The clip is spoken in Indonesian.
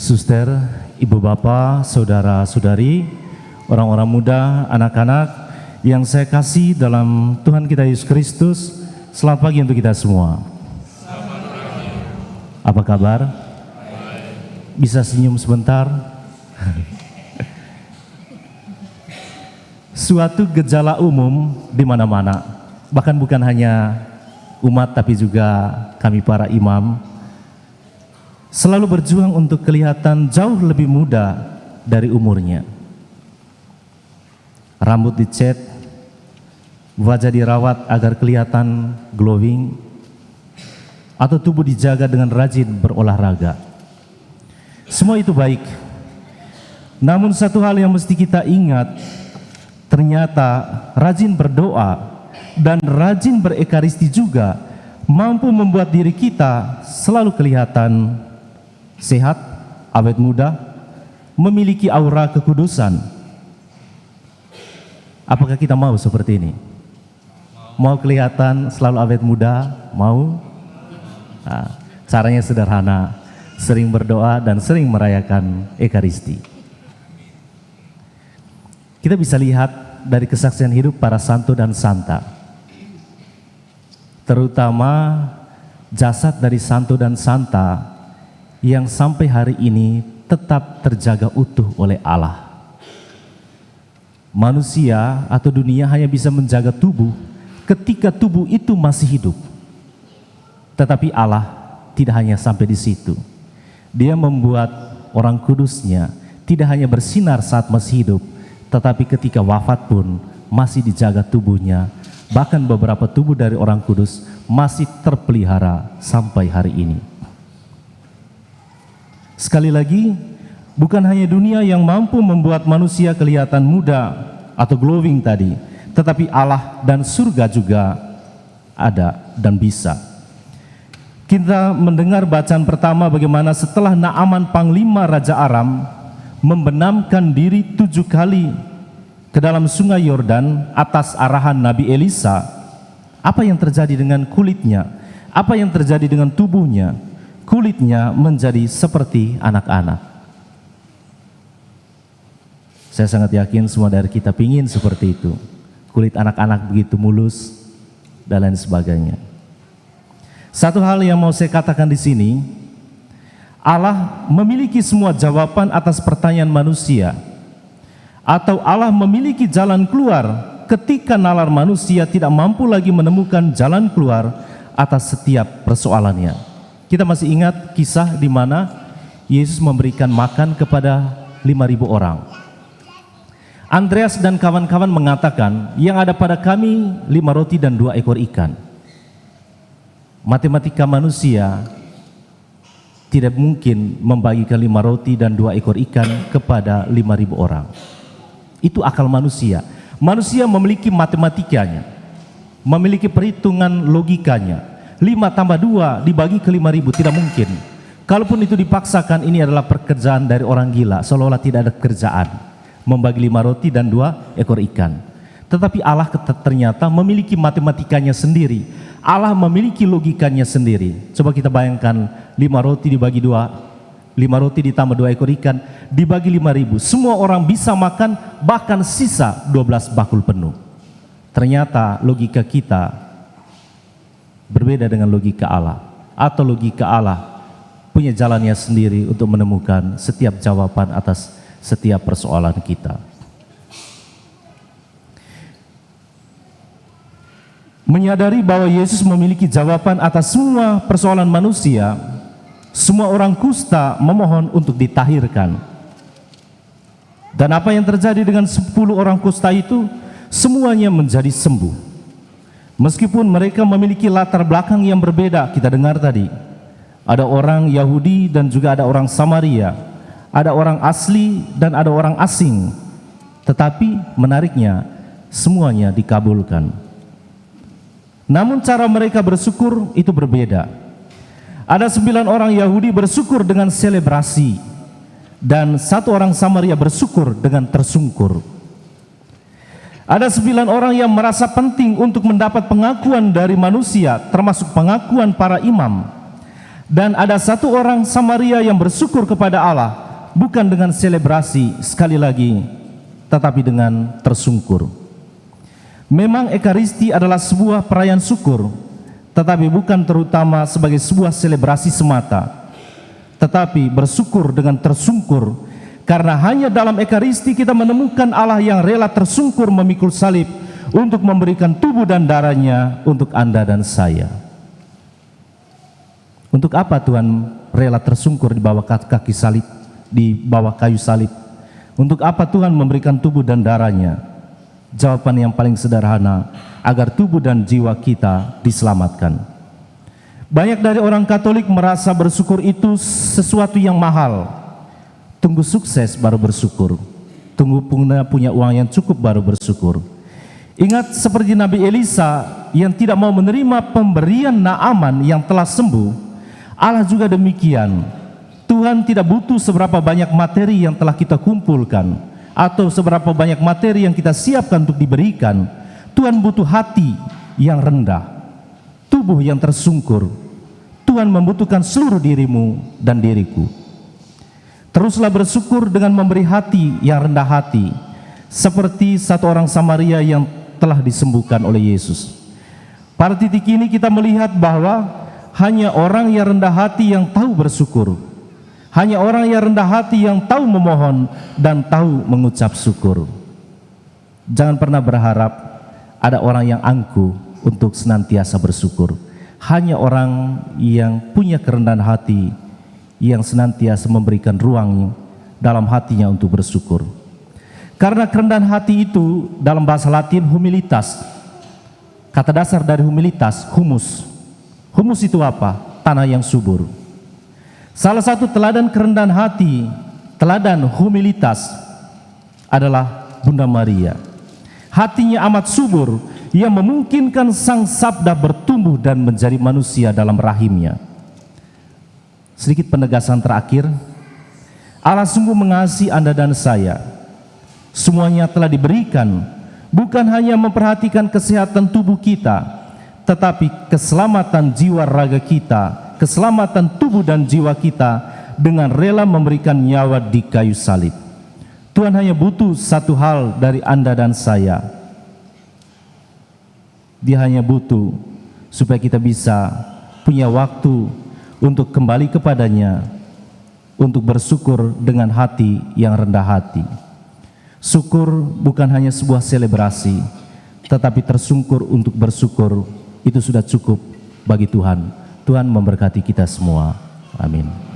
suster, ibu bapak, saudara-saudari, orang-orang muda, anak-anak yang saya kasih dalam Tuhan kita Yesus Kristus, selamat pagi untuk kita semua. Apa kabar? Bisa senyum sebentar? Suatu gejala umum di mana-mana, bahkan bukan hanya umat tapi juga kami para imam, selalu berjuang untuk kelihatan jauh lebih muda dari umurnya. Rambut dicat, wajah dirawat agar kelihatan glowing, atau tubuh dijaga dengan rajin berolahraga. Semua itu baik. Namun satu hal yang mesti kita ingat, ternyata rajin berdoa dan rajin berekaristi juga mampu membuat diri kita selalu kelihatan sehat, awet muda, memiliki aura kekudusan. Apakah kita mau seperti ini? Mau kelihatan selalu awet muda? Mau? Nah, caranya sederhana, sering berdoa dan sering merayakan ekaristi. Kita bisa lihat dari kesaksian hidup para santo dan santa, terutama jasad dari santo dan santa yang sampai hari ini tetap terjaga utuh oleh Allah. Manusia atau dunia hanya bisa menjaga tubuh ketika tubuh itu masih hidup. Tetapi Allah tidak hanya sampai di situ. Dia membuat orang kudusnya tidak hanya bersinar saat masih hidup, tetapi ketika wafat pun masih dijaga tubuhnya. Bahkan beberapa tubuh dari orang kudus masih terpelihara sampai hari ini. Sekali lagi, bukan hanya dunia yang mampu membuat manusia kelihatan muda atau glowing tadi, tetapi Allah dan surga juga ada dan bisa. Kita mendengar bacaan pertama bagaimana setelah Naaman Panglima Raja Aram membenamkan diri 7 kali ke dalam sungai Yordan atas arahan Nabi Elisa, apa yang terjadi dengan kulitnya? Apa yang terjadi dengan tubuhnya? Kulitnya menjadi seperti anak-anak. Saya sangat yakin semua dari kita pingin seperti itu. Kulit anak-anak begitu mulus dan lain sebagainya. Satu hal yang mau saya katakan di sini, Allah memiliki semua jawaban atas pertanyaan manusia, atau Allah memiliki jalan keluar ketika nalar manusia tidak mampu lagi menemukan jalan keluar atas setiap persoalannya. Kita masih ingat kisah di mana Yesus memberikan makan kepada 5.000 orang. Andreas dan kawan-kawan mengatakan, yang ada pada kami 5 roti dan 2 ekor ikan. Matematika manusia tidak mungkin membagikan 5 roti dan 2 ekor ikan kepada 5.000 orang. Itu akal manusia. Manusia memiliki matematikanya, memiliki perhitungan logikanya. 5 tambah 2 dibagi ke 5.000 tidak mungkin. Kalaupun itu dipaksakan, ini adalah pekerjaan dari orang gila, seolah-olah tidak ada pekerjaan membagi 5 roti dan 2 ekor ikan. Tetapi Allah ternyata memiliki matematikanya sendiri. Allah memiliki logikanya sendiri. Coba kita bayangkan 5 roti dibagi 2, 5 roti ditambah 2 ekor ikan dibagi 5.000. Semua orang bisa makan, bahkan sisa 12 bakul penuh. Ternyata logika kita berbeda dengan logika Allah, atau logika Allah punya jalannya sendiri untuk menemukan setiap jawaban atas setiap persoalan kita. Menyadari bahwa Yesus memiliki jawaban atas semua persoalan manusia, semua orang kusta memohon untuk ditahirkan. Dan apa yang terjadi dengan 10 orang kusta itu? Semuanya menjadi sembuh. Meskipun mereka memiliki latar belakang yang berbeda, kita dengar tadi. Ada orang Yahudi dan juga ada orang Samaria. Ada orang asli dan ada orang asing. Tetapi menariknya, semuanya dikabulkan. Namun cara mereka bersyukur itu berbeda. Ada 9 orang Yahudi bersyukur dengan selebrasi, dan 1 orang Samaria bersyukur dengan tersungkur. Ada 9 orang yang merasa penting untuk mendapat pengakuan dari manusia, termasuk pengakuan para imam. Dan ada satu orang Samaria yang bersyukur kepada Allah, bukan dengan selebrasi sekali lagi, tetapi dengan tersungkur. Memang Ekaristi adalah sebuah perayaan syukur, tetapi bukan terutama sebagai sebuah selebrasi semata, tetapi bersyukur dengan tersungkur, karena hanya dalam Ekaristi kita menemukan Allah yang rela tersungkur memikul salib untuk memberikan tubuh dan darahnya untuk Anda dan saya. Untuk apa Tuhan rela tersungkur di bawah kaki salib, di bawah kayu salib? Untuk apa Tuhan memberikan tubuh dan darahnya? Jawaban yang paling sederhana, agar tubuh dan jiwa kita diselamatkan. Banyak dari orang Katolik merasa bersyukur itu sesuatu yang mahal. Tunggu sukses baru bersyukur. Tunggu punya uang yang cukup baru bersyukur. Ingat seperti Nabi Elisa yang tidak mau menerima pemberian Naaman yang telah sembuh. Allah juga demikian. Tuhan tidak butuh seberapa banyak materi yang telah kita kumpulkan atau seberapa banyak materi yang kita siapkan untuk diberikan. Tuhan butuh hati yang rendah, tubuh yang tersungkur. Tuhan membutuhkan seluruh dirimu dan diriku. Teruslah bersyukur dengan memberi hati yang rendah hati, seperti satu orang Samaria yang telah disembuhkan oleh Yesus. Pada titik ini kita melihat bahwa hanya orang yang rendah hati yang tahu bersyukur. Hanya orang yang rendah hati yang tahu memohon dan tahu mengucap syukur. Jangan pernah berharap ada orang yang angkuh untuk senantiasa bersyukur. Hanya orang yang punya kerendahan hati yang senantiasa memberikan ruang dalam hatinya untuk bersyukur. Karena kerendahan hati itu dalam bahasa Latin humilitas. Kata dasar dari humilitas, humus. Humus itu apa? Tanah yang subur. Salah satu teladan kerendahan hati, teladan humilitas adalah Bunda Maria. Hatinya amat subur yang memungkinkan Sang Sabda bertumbuh dan menjadi manusia dalam rahimnya. Sedikit penegasan terakhir, Allah sungguh mengasihi Anda dan saya. Semuanya telah diberikan, bukan hanya memperhatikan kesehatan tubuh kita, tetapi keselamatan jiwa raga kita, keselamatan tubuh dan jiwa kita dengan rela memberikan nyawa di kayu salib. Tuhan hanya butuh satu hal dari Anda dan saya. Dia hanya butuh supaya kita bisa punya waktu untuk kembali kepadanya, untuk bersyukur dengan hati yang rendah hati. Syukur bukan hanya sebuah selebrasi, tetapi tersungkur untuk bersyukur, itu sudah cukup bagi Tuhan. Tuhan memberkati kita semua. Amin.